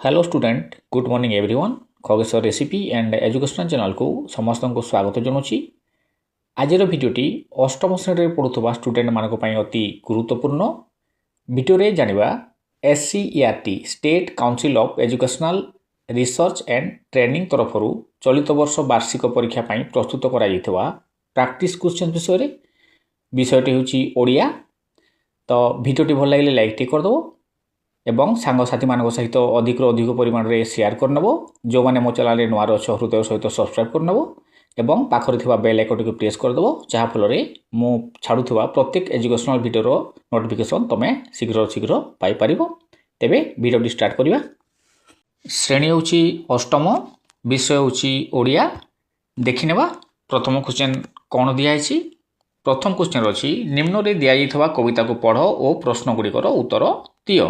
Hello student good morning everyone Khageshwar recipe and educational channel को समस्त को स्वागत जनाऊँगी। आज भिडियोटी अष्टम श्रेणी में पढ़ुवा स्टूडेंट मानक अति गुरुत्वपूर्ण भिडियो जानिबा SCERT state council of educational research and training तरफ चलित वर्ष वार्षिक परीक्षा प्रस्तुत करा प्रैक्टिस क्वेश्चन विषयटी हूँ ओडिया। तो भिडियोटी भल लगे लाइक टी करदेव एवं सांगसाथी मान सहित अधिक परिमाण में शेयर करनेब। जो मैंने मो चैनल नुआर अच्छ हृदय सहित सब्सक्राइब करनेब एवं पाखरे थिबा बेल आइकन को प्रेस करदेव जहाँफल मु छाड़ुवा प्रत्येक एजुकेशनल भिडियोर नोटिफिकेशन तुम शीघ्र शीघ्र पाइपर। तेबे भिडियोटी स्टार्ट करवा। श्रेणी हूँ अष्टम विषय हूँ ओडिया। देखने प्रथम क्वेश्चन कौन दिखाई। प्रथम क्वेश्चन अच्छी निम्न रे दिया कविता को पढ़ और प्रश्न गुड़िकर उत्तर दियो।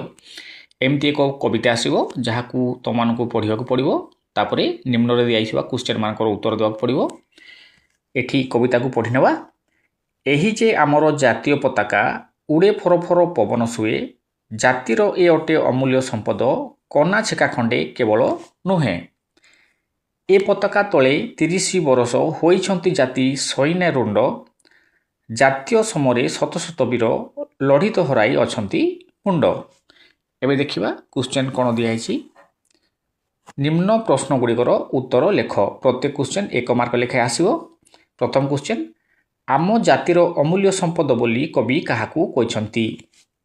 एमती एक कविता आसो जहाँ तुम मानक पढ़ा पड़ो तापर निम्न रे दिया क्वेश्चन मान उत्तर देवाक पड़ो। एठी कविता को पढ़ी नेबा। एही जे आमर जातीय पताका उड़े फर फर पवन शुए जातिर ए अटे अमूल्य संपद कना छेका खंडे केवल नुहे। ए पताका तले 30 बरस होइछंती जाति सैन्य रुंड जातीय समरे शत शत वीर लढ़ित हराई अछंती मुंड। एबे देखिबा क्वेश्चन कोन दियाइछि। निम्न प्रश्न गुड़िकर उत्तर लेख। प्रत्येक क्वेश्चन 1 मार्क लेखे आसीबो। प्रथम क्वेश्चन आम जातिर अमूल्य संपद बोली कवि काहाकू कहिसंती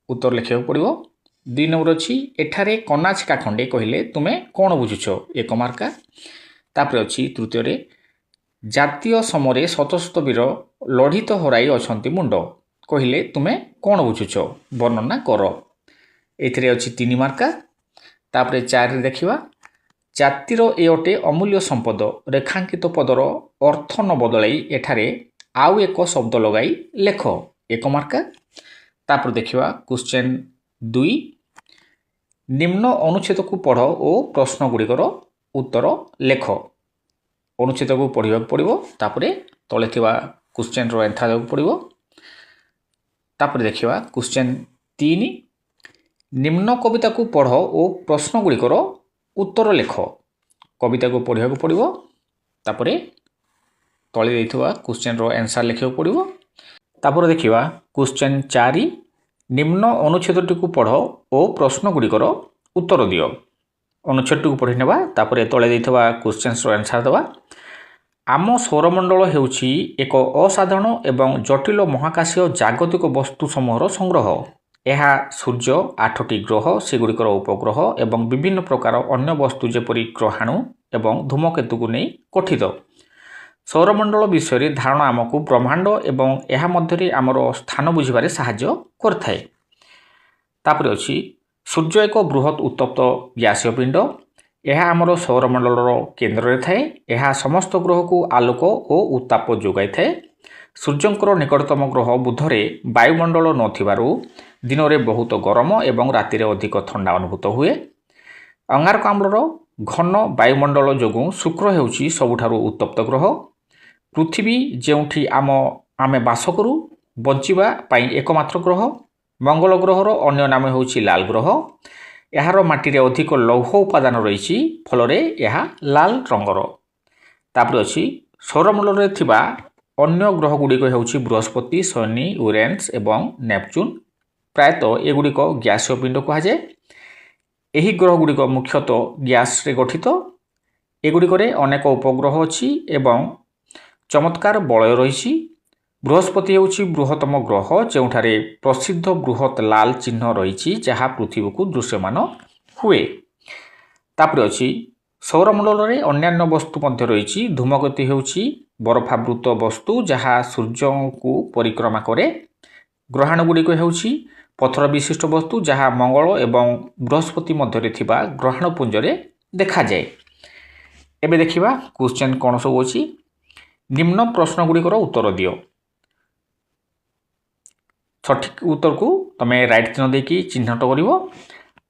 उत्तर लिखिବାକୁ पड़िबो। 2 नंबर अछि एठारे कना छका खंडे कहिले तुमे कोन बुझुछो 1 मार्क। तापर अछि तृतीय रे जातीय समरे शत शत वीर लढ़ित हराई अछंती मुंड कहिले तुमे कोन बुझुछ वर्णना कर। एथिरे अछि 3 मार्क। तापर 4 रे देखिबा जातिर ए अटे अमूल्य संपद रेखांकित पदर अर्थ न बदलाई एठारे आउ एक शब्द लगाई लेख 1 मार्क। तापर देखिबा क्वेश्चन 2 निम्न अनुच्छेद को पढ़ और प्रश्न गुड़िकर उत्तर लेख। अनुच्छेद को पढ़ा पड़ो तापर तले थिबा क्वेश्चन रो आंसर देବାକୁ पड़ो। तापर देखिबा क्वेश्चन 3 निम्न कविता को पढ़ और प्रश्न गुड़िकर उत्तर लेख। कविता को पढ़ा पड़ो तापर तले देथिबा क्वेश्चन रो आंसर लिखिବାକୁ पड़ो। तापर देखिबा क्वेश्चन 4 निम्न अनुच्छेद को पढ़ और प्रश्न गुड़िकर उत्तर दियो। अनुच्छेद को पढ़ी नेबा तापर तले देथिबा क्वेश्चन रो आंसर देबा। आम सौरमंडल हेउछि एक असाधारण एवं जटिल महाकाशीय जागतिक वस्तु समूहर संग्रह। यह सूर्य 8टी ग्रह सेगुड़िकर उपग्रह एवं विभिन्न प्रकार अन्य वस्तु जेपरि ग्रहाणु एवं धूमकेतु को नहीं गठित। सौरमंडल विषय धारणा आमको ब्रह्मांड एवं यह मध्य आमर स्थान बुझिबारे साहाय्य करथाय। तापर अछि सूर्य एक बृहत उत्तप्त ग्यासीय पिंड। यह आमर सौरमंडलर केन्द्र रे थाए। यह समस्त ग्रह को आलोक और उत्ताप जोगाई थाए। सूर्यंकर निकटतम ग्रह बुधरे वायुमंडल नथिबारु दिन में बहुत गरम एवं राति में अधिक ठंडा अनुभूत हुए। अंगारकाम्लर घन वायुमंडल जोगु शुक्र हेउछि सबुठारु उत्तप्त ग्रह। पृथ्वी जेउठी आमे बास करू बंचिबा पई एकमात्र ग्रह। मंगल ग्रहर अन्य नाम हेउछि लाल ग्रह। यार माटी रे अधिक लौह उपादान रही फल यह लाल रंगर। तापर अछि सौरमंडल रे थिबा अन्य ग्रह गुड़िक हेउछि बृहस्पति शनि यूरेनस एवं नेपच्यून। प्रायतः एगुड़िक ग्यासीय पिंड कहा जाए। एही ग्रह गुड़िक मुख्यतः ग्यास रे गठित। एगुड़िक अनेक उपग्रह अछि एवं चमत्कार बलय रही। बृहस्पति हेउछि बृहत्तम ग्रह जेउठारे प्रसिद्ध बृहत लाल चिन्ह रही जहाँ पृथ्वी को दृश्यमान हुए। तापर अछि सौरमंडल रे अन्यान्य वस्तु मध्य रही। धूमकेतु हेउछि बरफावृत वस्तु जहाँ सूर्य को परिक्रमा करे। ग्रहाणु गुड़िक हेउछि पथर विशिष्ट वस्तु जहाँ मंगल एवं बृहस्पति मध्य थिबा ग्रहाणुपुंज रे देखा जाए। एबे देखिबा क्वेश्चन कोन सब अछि। निम्न प्रश्न गुड़िकर उत्तर दियो। सठिक उत्तर को तमे राइट चिन्ह देकी चिन्हट करिवो।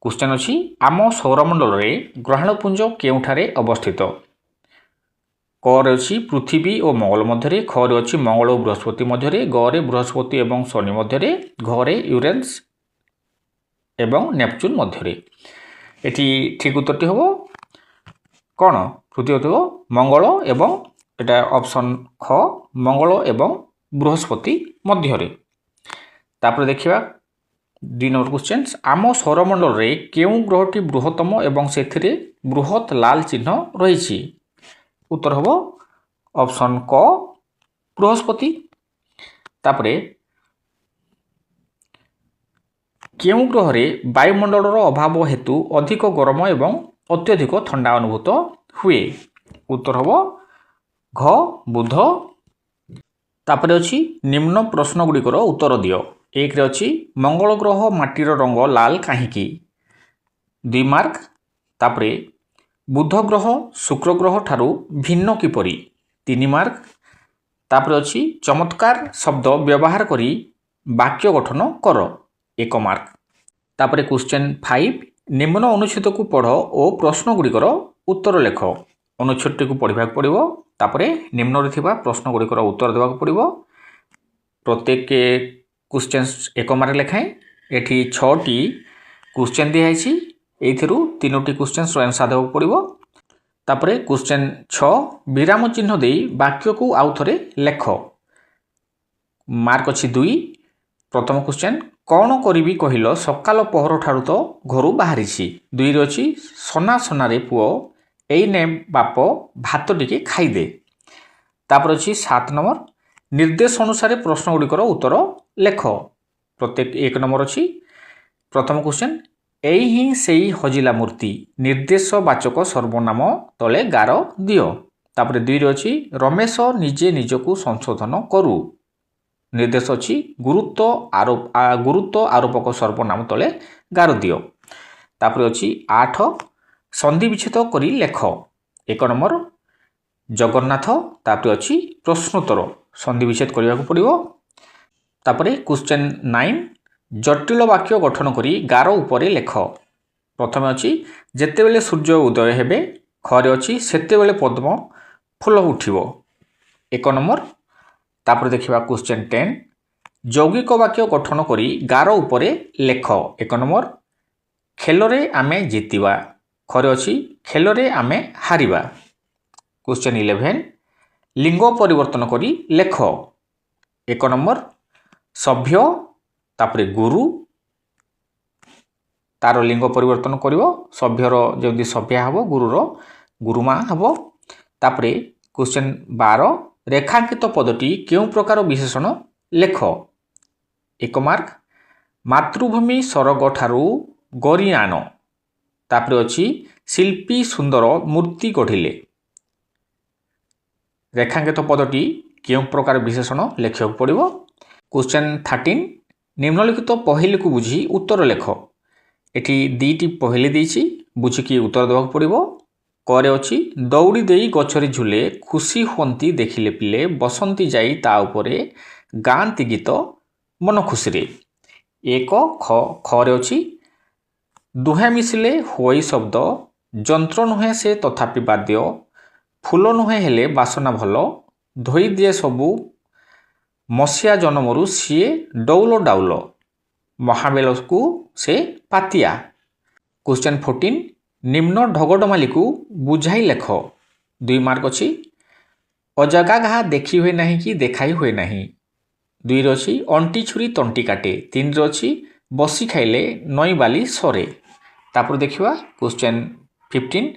क्वेश्चन अछि आम सौरमंडल रे ग्रहाणुपुंज केउठारे अवस्थित। क रे अछि पृथ्वी और मंगल मध्य। ख रे अछि मंगल और बृहस्पति मध्य। ग रे बृहस्पति एवं शनि मध्य। घ रे यूरेनस एवं नेपच्यून मध्य। এটি ঠিক উত্তরটি হব কোণ তৃতীয়টি হব মঙ্গল এবং এটা অপশন খ মঙ্গল এবং বৃহস্পতি মধ্যরে। তারপরে দেখিবা 2 নম্বর क्वेश्चन आम सौरमंडल रे केउ ग्रहटी बृहत्तम एवं सेथिरे बृहत लाल चिन्ह रही। उत्तर हम ऑप्शन क बृहस्पति। तापरे केउ ग्रह रे वायुमंडल अभाव हेतु अधिक गरम एवं अत्यधिक ठंडा अनुभूत हुए। उत्तर हम घ बुध। तापरे अछि निम्न प्रश्न गुड़िकर उत्तर दियो। एक रे अछि मंगल ग्रह माटीर रंग लाल काहीकि 2 मार्क। तापरे बुध ग्रह शुक्र ग्रह ठारू भिन्न किपरि 3 मार्क। तापरे अछि चमत्कार शब्द व्यवहार करी वाक्य गठन कर 1 मार्क। तापरे क्वेश्चन 5 निम्न अनुच्छेद को पढ़ और प्रश्न गुड़िकर उत्तर लेख। अनुच्छेद को पढ़ा पड़ो। तापरे निम्न थिबा प्रश्न गुड़िकर उत्तर देवाक पड़ो। प्रत्येक क्वेश्चन 1 मार्क लेखाएं। एठी 6टी क्वेश्चन दिखाई एथि 3टी क्वेश्चन आंसर देवाक पड़ो। तापरे क्वेश्चन 6 विराम चिन्ह दे वाक्य को आउ थरे लेख। मार्क अछि 2। प्रथम क्वेश्चन कौन करिबी कहिल सकाल पहर ठारू तो घरू बाहरी 2 रे अछि सोना सोना रे पुओ एई ने बाप भात टिके खाई दे। तापर अछि 7 नंबर निर्देश अनुसार प्रश्न गुड़िकर उत्तर लेख। प्रत्येक 1 नंबर अछि। प्रथम क्वेश्चन एई ही सेई हजिला मूर्ति निर्देशवाचक सर्वनाम तले गार दियो। तापर 2 रे अछि रमेश निजे निजको संशोधन करू निर्देश अछि गुरुत्व आरोपक सर्वनाम तले गार दियो। तापर अछि 8 संधि विच्छेद करी लेख। 1 नंबर जगन्नाथ। तापर अछि प्रश्नोत्तर संधि विच्छेद करिया को पड़िबो। तापरे क्वेश्चन 9 जटिल वाक्य गठन करी गार उपरे लेख। प्रथम अछि जेतेबेले सूर्य उदय हेबे खरे अछि सेतेबेले पद्म फूल उठिबो 1 नंबर। तापर देखिबा क्वेश्चन 10 यौगिक वाक्य गठन करी गार उपरे लेख। 1 नंबर खेलरे आमे जितिबा खरे अछि खेलरे आमे हारिबा। क्वेश्चन 11 लिंग परिवर्तन करी लेख। 1 नंबर सभ्य तापरे गुरु तार लिंग परिवर्तन करिवो सभ्यर जदि सभ्या हबो गुरुर गुरुमा हबो। तापरे क्वेश्चन 12 रेखांकित पदटी केउ प्रकार विशेषण लेख। 1 मार्क मातृभूमि सरग ठारू गरियान। तापरे अछि शिल्पी सुंदर मूर्ति गढ़िले रेखांकित पदटी केउ प्रकार विशेषण लेखिବାକୁ पड़िबो। क्वेश्चन 13 निम्नलिखित पहेली को बुझी उत्तर लेख। एठी 2टी पहेली देछि बुझिकी उत्तर देବାକୁ पड़िबो। करे अछि दौड़ी देई गछरी झुले खुशी होंती देखिले पिले बसंती जाई ता उपरे गांती गीत मन खुशी रे। 1 खरे अछि दुहे मिसिले होई शब्द जंत्र नुहे से तथापि बाद्य फूल नुहे हेले बासना भलो धोई दिए सबू मसिया जनमरु सीए डौल डाउल महाबेल को से पातिया। क्वेश्चन 14 निम्न ढगडमाली को बुझाई लेख। 2 मार्क अछि अजगा घा देखी हुए नहीं कि देखाई हुए नहीं। 2 रे अछि अंटी छुरी तंटी काटे। 3 रे अछि बसी खाइले नई बाली सरे। तापर देखिवा क्वेश्चन 15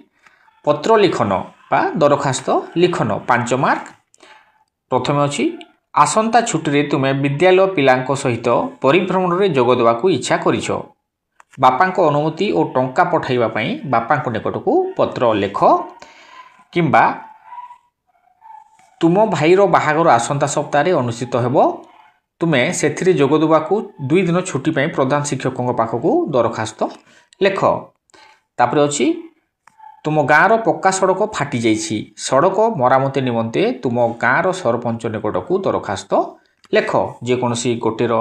पत्र लिखन बा दरखास्त लिखन 5 मार्क। प्रथम अछि आसंता छुट्टी रे तुमे विद्यालय पिलांको सहित परिभ्रमण रे जोग देवा को इच्छा करिछो बापांको अनुमति और टंका पठाइबा पई बापांको निकट को पत्र लेख किंबा तुम भाईर बाहागर आसंता सप्ताह रे अनुष्ठित हेबो तुमे सेथिरे जोग देवा को 2 दिन छुट्टी पई प्रधान शिक्षकଙ୍କ पाखको दरखास्त लेख। तापर अछि तुम गाँर पक्का सड़क फाटी जाइछि सड़क मरामती निमंते तुम गाँर सरपंच निकट को दरखास्त लेख। जे कोनसी गोटेर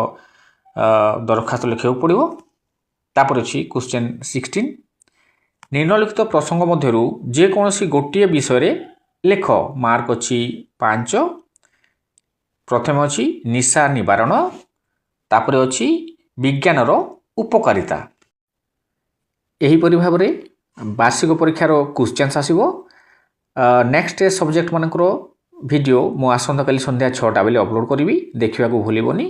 दरखास्त लिखिବାକୁ पड़िबो। तापर अछि क्वेश्चन 16 निम्नलिखित प्रसंग मध्यरु जे कोनसी गोटिए विषय रे लेख। मार्क अछि 5। प्रथम अछि निशा निवारण तापर अछि विज्ञानर उपकारिता। एहीपरि भाବରେ वार्षिक परीक्षार क्वेश्चन्स आसीबो नेक्स्ट सब्जेक्ट मानकर वीडियो मु आसंता काली संध्या 6टा बेले अपलोड करिवि देखिबा को भूलिबोनी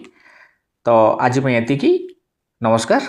तो आज पय एतिकी नमस्कार।